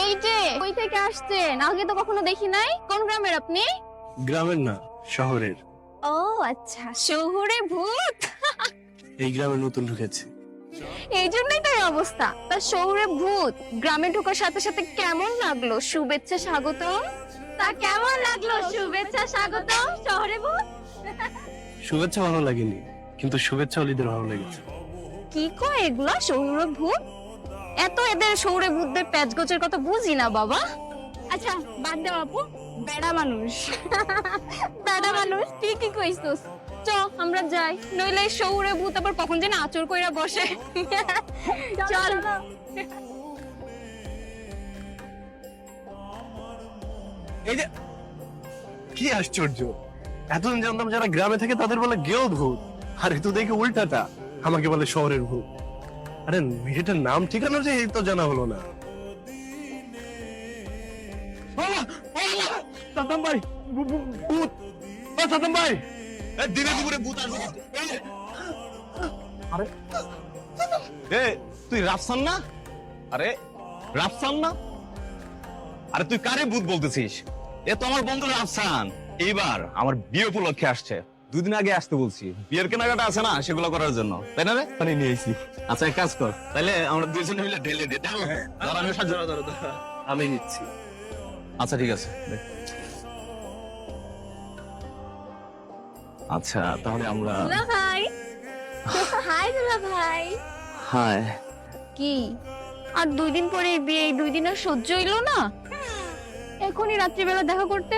এই যে কই থেকে আসছেন? আগে তো কখনো দেখি নাই। কোন গ্রামের আপনি? গ্রামের না, শহরের। ও আচ্ছা, শহুরে ভূত। এই গ্রামে নতুন ঢুকেছি। এই জন্যই তো এই অবস্থা। তা শহুরে ভূত গ্রামে ঢোকার সাথে সাথে কেমন লাগলো? শুভেচ্ছা স্বাগতম। তা কেমন লাগলো? শুভেচ্ছা স্বাগতম শহরে ভূত। শুভেচ্ছা ভালো লাগেনি, কিন্তু শুভেচ্ছা অলিদের ভালো লেগেছে। কি কয় এগুলা শহুরে ভূত? এত এদের শহুরে ভূতদের প্যাচগোছের কথা বুঝি না বাবা। আচ্ছা বাদ দাও আপু, বেড়া মানুষ। বেড়া মানুষ ঠিকই কইছস। চ আমরা যাই, নইলে এই শহুরে ভূত আবার কখন যেন আচর কইরা বসে। চল। এই যে কি আশ্চর্য, এতদিন জানতাম যারা গ্রামে থাকে তাদের বলে গেও ভূত, আর এ তো দেখে উল্টাটা, আমাকে বলে শহরের ভূত। আরে মেয়েটার নাম ঠিকানা যে এই তো জানা হলো না। সাদ্দাম ভাই, ভূত! সাদ্দাম ভাই, দিনে দুপুরে ভূত আসবে। আরে এ তুই রাফসান না? আরে রাফসান না? আরে তুই কারে ভূত বলতেছিস? এ তো আমার বন্ধু রাফসান। এইবার আমার বিয়ে উপলক্ষে আসছে। 2 দিন আগে আসতে বলছি, বিয়ের কেনাকাটা আছে না, সেগুলো করার জন্য, তাই না রে? পানি নিয়ে এসেছি। আচ্ছা এক কাজ কর, তাহলে আমরা দুইজনে মিলে ঢেলে দিই। ধর আমি সাহায্য ধরো। আমি নিচ্ছি। আচ্ছা ঠিক আছে। আচ্ছা তাহলে আমরা দুলা ভাই। হাই দুলা ভাই। হাই। কি আর 2 দিন পরে বিয়ে, এই 2 দিন আর সহ্য হইলো না? এখনই রাত্রিবেলা দেখা করতে